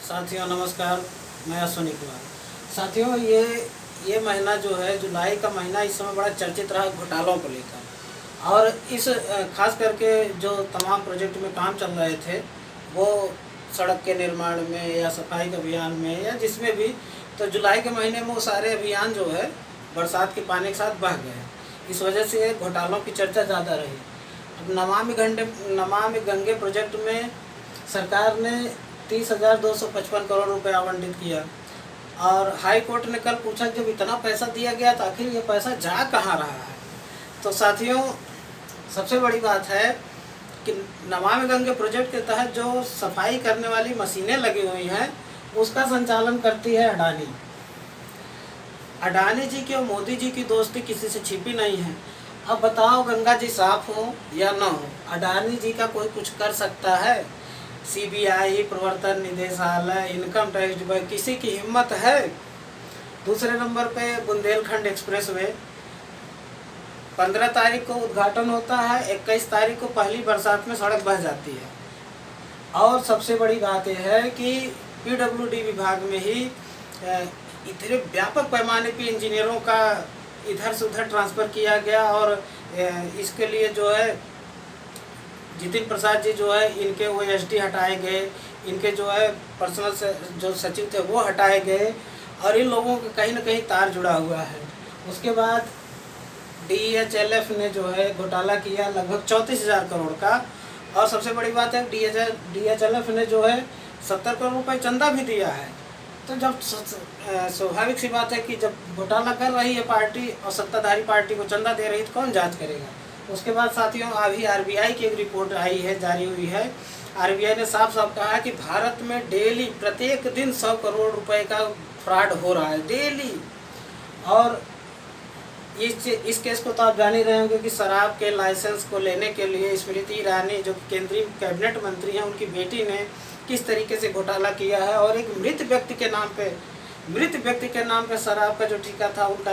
साथियों नमस्कार, मैं अश्विनी कुमार। साथियों ये महीना जो है जुलाई का महीना इस समय बड़ा चर्चित रहा घोटालों को लेकर। और इस खास करके जो तमाम प्रोजेक्ट में काम चल रहे थे वो सड़क के निर्माण में या सफाई के अभियान में या जिसमें भी, तो जुलाई के महीने में वो सारे अभियान जो है बरसात के पानी के साथ बह गए। इस वजह से घोटालों की चर्चा ज़्यादा रही। अब नमामि गंगे प्रोजेक्ट में सरकार ने 30,255 करोड़ रुपए आवंटित किया और हाई कोर्ट ने कल पूछा जब इतना पैसा दिया गया तो आखिर ये पैसा जा कहाँ रहा है। तो साथियों, सबसे बड़ी बात है कि नमामि गंगे प्रोजेक्ट के तहत जो सफाई करने वाली मशीनें लगी हुई हैं उसका संचालन करती है अडानी। अडानी जी की और मोदी जी की दोस्ती किसी से छिपी नहीं है। अब बताओ, गंगा जी साफ हो या ना हो, अडानी जी का कोई कुछ कर सकता है? सीबीआई, प्रवर्तन निदेशालय, इनकम टैक्स विभाग, किसी की हिम्मत है? दूसरे नंबर पे बुंदेलखंड एक्सप्रेसवे 15 तारीख को उद्घाटन होता है, 21 तारीख को पहली बरसात में सड़क बह जाती है। और सबसे बड़ी बात यह है कि पीडब्ल्यूडी विभाग में ही इतने व्यापक पैमाने पे इंजीनियरों का इधर से उधर ट्रांसफ़र किया गया और इसके लिए जो है जितिन प्रसाद जी जो है इनके वो एसडी हटाए गए, इनके जो है पर्सनल से जो सचिव थे वो हटाए गए और इन लोगों का कहीं ना कहीं तार जुड़ा हुआ है। उसके बाद DHLF ने जो है घोटाला किया लगभग 34,000 करोड़ का। और सबसे बड़ी बात है DHLF ने जो है 70 करोड़ रुपए चंदा भी दिया है। तो जब स्वाभाविक सी बात है कि जब घोटाला कर रही है पार्टी और सत्ताधारी पार्टी को चंदा दे रही है तो कौन जांच करेगा। उसके बाद साथियों, अभी RBI की एक रिपोर्ट आई है, जारी हुई है। RBI ने साफ साफ कहा कि भारत में डेली प्रत्येक दिन 100 करोड़ रुपए का फ्रॉड हो रहा है डेली। और इस केस को तो आप जान ही रहे होंगे कि शराब के लाइसेंस को लेने के लिए स्मृति ईरानी जो केंद्रीय कैबिनेट मंत्री हैं उनकी बेटी ने किस तरीके से घोटाला किया है। और एक मृत व्यक्ति के नाम पे शराब का जो ठेका था, उनका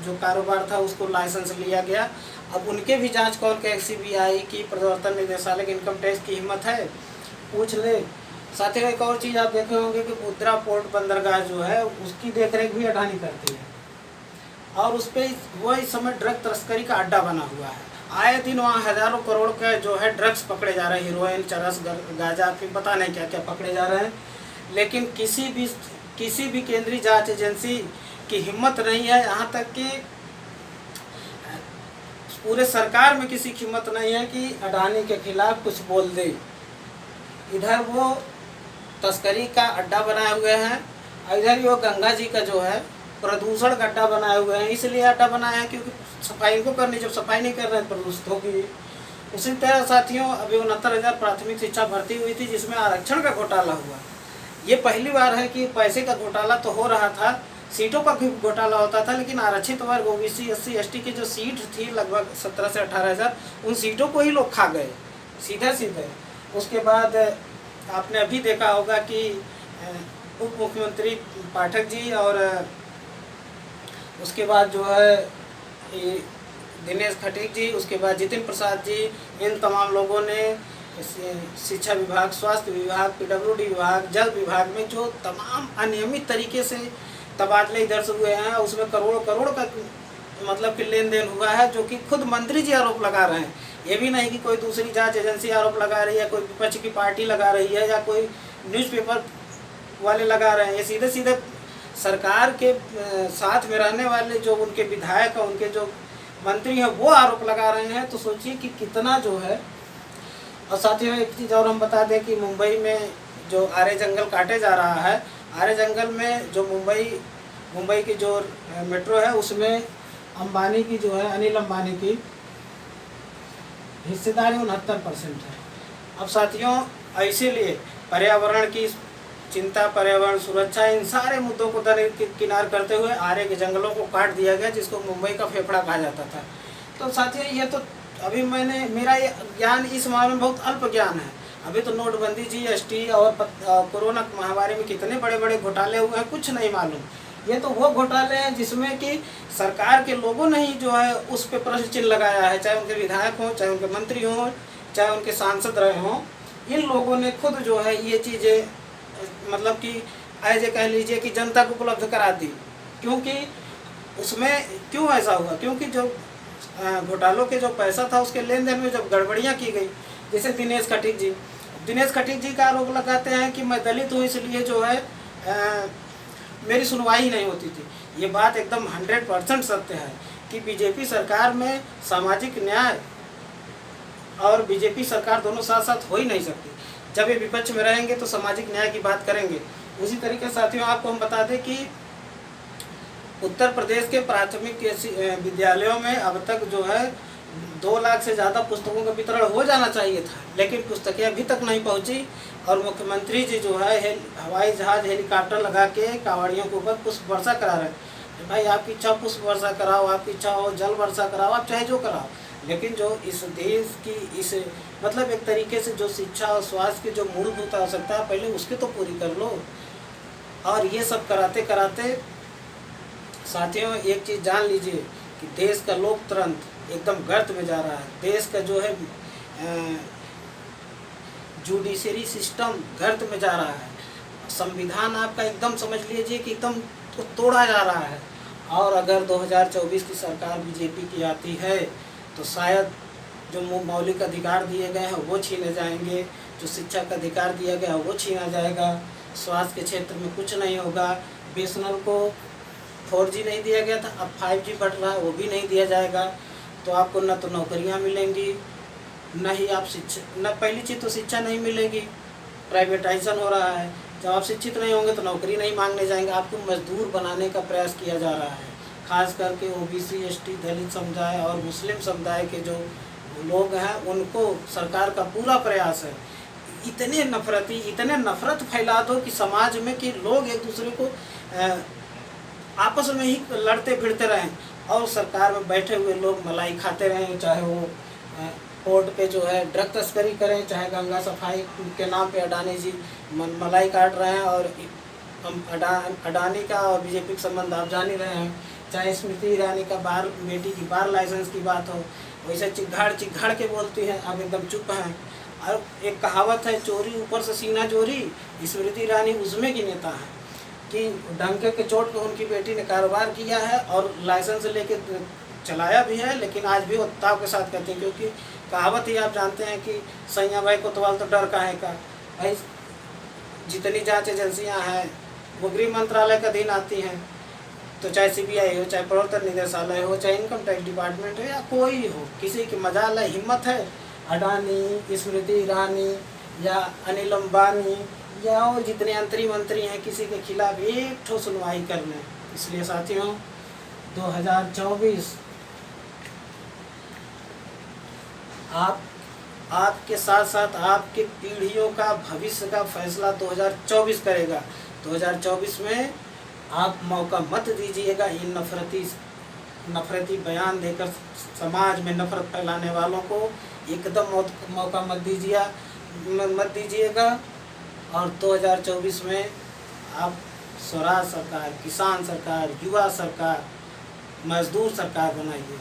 जो कारोबार था, उसको लाइसेंस लिया गया। अब उनके भी जांच कौन के CBI की, प्रवर्तन निदेशालय की, इनकम टैक्स की हिम्मत है? पूछ ले। साथियों, एक और चीज़ आप देखे होंगे कि मुद्रा पोर्ट बंदरगाह जो है उसकी देखरेख भी अडानी करती है और उस पर वो इस समय ड्रग तस्करी का अड्डा बना हुआ है। आए दिन वहाँ हज़ारों करोड़ का जो है ड्रग्स पकड़े जा रहे हैं, हीरोइन, चरस, गांजा, फिर पता नहीं क्या क्या पकड़े जा रहे हैं। लेकिन किसी भी केंद्रीय जांच एजेंसी की हिम्मत नहीं है, यहाँ तक कि पूरे सरकार में किसी की हिम्मत नहीं है कि अडानी के खिलाफ कुछ बोल दे। इधर वो तस्करी का अड्डा बनाए हुए हैं, इधर वो गंगा जी का जो है प्रदूषण का अड्डा बनाए हुए हैं। इसलिए अड्डा बनाया है क्योंकि सफाई को करनी, जब सफाई नहीं कर रहे हैं प्रदूषित होगी। उसी तरह साथियों, अभी 69,000 प्राथमिक शिक्षा भर्ती हुई थी जिसमें आरक्षण का घोटाला हुआ। ये पहली बार है कि पैसे का घोटाला तो हो रहा था, सीटों का भी घोटाला होता था, लेकिन आरक्षित वर्ग OBC SC ST की जो सीट थी लगभग 17 से 18,000, उन सीटों को ही लोग खा गए सीधे। उसके बाद आपने अभी देखा होगा कि उप मुख्यमंत्री पाठक जी और उसके बाद जो है दिनेश खटीक जी, उसके बाद जितिन प्रसाद जी, इन तमाम लोगों ने शिक्षा विभाग, स्वास्थ्य विभाग, PWD विभाग, जल विभाग में जो तमाम अनियमित तरीके से तबादले इधर से हुए हैं, उसमें करोड़ों करोड़ का मतलब कि लेन देन हुआ है, जो कि खुद मंत्री जी आरोप लगा रहे हैं। ये भी नहीं कि कोई दूसरी जांच एजेंसी आरोप लगा रही है, कोई विपक्ष की पार्टी लगा रही है या कोई न्यूज़पेपर वाले लगा रहे हैं। ये सीधे सीधे सरकार के साथ में रहने वाले जो उनके विधायक और उनके जो मंत्री हैं वो आरोप लगा रहे हैं। तो सोचिए कि कितना जो है। और साथियों, एक चीज़ और हम बता दें कि मुंबई में जो आरे जंगल काटे जा रहा है, आरे जंगल में जो मुंबई की जो मेट्रो है उसमें अंबानी की जो है, अनिल अंबानी की हिस्सेदारी 69% है। अब साथियों, इसीलिए पर्यावरण की चिंता, पर्यावरण सुरक्षा, इन सारे मुद्दों को दरकिनार करते हुए आरे के जंगलों को काट दिया गया, जिसको मुंबई का फेफड़ा कहा जाता था। तो साथियों, ये तो अभी मेरा ये ज्ञान इस मामले में बहुत अल्प ज्ञान है। अभी तो नोटबंदी, GST और कोरोना महामारी में कितने बड़े बड़े घोटाले हुए हैं कुछ नहीं मालूम। ये तो वो घोटाले हैं जिसमें कि सरकार के लोगों ने ही जो है उस पर प्रश्न चिन्ह लगाया है, चाहे उनके विधायक हों, चाहे उनके मंत्री हों, चाहे उनके सांसद रहे हों। इन लोगों ने खुद जो है ये चीज़ें मतलब कि ऐसे कह लीजिए कि जनता को उपलब्ध करा दी। क्योंकि उसमें क्यों ऐसा हुआ? क्योंकि जो घोटालों के जो पैसा था उसके लेन देन में जब गड़बड़ियाँ की गई, जैसे दिनेश खटीक जी का आरोप लगाते हैं कि मैं दलित हूँ इसलिए जो है मेरी सुनवाई नहीं होती थी। ये बात एकदम 100% सत्य है कि बीजेपी सरकार में सामाजिक न्याय और बीजेपी सरकार दोनों साथ साथ हो ही नहीं सकती। जब ये विपक्ष में रहेंगे तो सामाजिक न्याय की बात करेंगे। उसी तरीके से साथियों आपको हम बता दें कि उत्तर प्रदेश के प्राथमिक विद्यालयों में अब तक जो है 2 लाख से ज़्यादा पुस्तकों का वितरण हो जाना चाहिए था, लेकिन पुस्तकें अभी तक नहीं पहुंची। और मुख्यमंत्री जी जो है हवाई जहाज हेलीकॉप्टर लगा के कांवड़ियों के ऊपर पुष्प वर्षा करा रहे हैं। भाई आपकी इच्छा पुष्प वर्षा कराओ, आपकी इच्छा हो जल वर्षा कराओ, आप चाहे जो कराओ, लेकिन जो इस देश की इस मतलब एक तरीके से जो शिक्षा और स्वास्थ्य की जो मूलभूत आवश्यकता है पहले उसकी तो पूरी कर लो। और ये सब कराते कराते साथियों एक चीज़ जान लीजिए कि देश का लोकतंत्र एकदम गर्त में जा रहा है। देश का जो है जुडिशरी सिस्टम गर्त में जा रहा है। संविधान आपका एकदम समझ लीजिए कि एकदम तो तोड़ा जा रहा है। और अगर 2024 की सरकार बीजेपी की आती है तो शायद जो मौलिक अधिकार दिए गए हैं वो छीने जाएंगे, जो शिक्षा का अधिकार दिया गया है वो छीना जाएगा, स्वास्थ्य के क्षेत्र में कुछ नहीं होगा। बीएसएनएल को 4G नहीं दिया गया था, अब 5G बढ़ रहा है, वो भी नहीं दिया जाएगा। तो आपको न तो नौकरियां मिलेंगी, न ही आप शिक्षा, न पहली चीज़ तो शिक्षा नहीं मिलेगी, प्राइवेटाइजेशन हो रहा है। जब आप शिक्षित नहीं होंगे तो नौकरी नहीं मांगने जाएंगे, आपको मजदूर बनाने का प्रयास किया जा रहा है। खास करके OBC ST दलित समुदाय और मुस्लिम समुदाय के जो लोग हैं उनको सरकार का पूरा प्रयास है इतने नफरत फैला दो कि समाज में कि लोग एक दूसरे को आपस में ही लड़ते भिड़ते रहें और सरकार में बैठे हुए लोग मलाई खाते रहें, चाहे वो कोर्ट पे जो है ड्रग तस्करी करें, चाहे गंगा सफाई के नाम पे अडानी जी मलाई काट रहे हैं और अडानी का और बीजेपी का संबंध आप जान ही रहे हैं, चाहे स्मृति ईरानी का बेटी की बार लाइसेंस की बात हो, वैसे चिघाड़ के बोलती हैं, आप एकदम चुप हैं। और एक कहावत है, चोरी ऊपर से सीना चोरी, स्मृति ईरानी उसमें की नेता है कि डंके के चोट पे उनकी बेटी ने कारोबार किया है और लाइसेंस लेके चलाया भी है, लेकिन आज भी वो ताव के साथ करते हैं, क्योंकि कहावत ही आप जानते हैं कि सैया भाई कोतवाल तो डर काहे का। भाई जितनी जांच एजेंसियां हैं वो गृह मंत्रालय का अधीन आती हैं, तो चाहे CBI हो, चाहे प्रवर्तन निदेशालय हो, चाहे इनकम टैक्स डिपार्टमेंट हो या कोई हो, किसी की मजाल है, हिम्मत है अडानी, स्मृति ईरानी या अनिल अंबानी या और जितने मंत्री हैं किसी के खिलाफ एक ठो सुनवाई कर लें। इसलिए साथियों 2024 आपके साथ साथ आपके पीढ़ियों का भविष्य का फैसला 2024 करेगा। 2024 में आप मौका मत दीजिएगा इन नफरती बयान देकर समाज में नफरत फैलाने वालों को, एकदम मौका मत दीजिएगा। और 2024 में आप स्वराज सरकार, किसान सरकार, युवा सरकार, मजदूर सरकार बनाइए।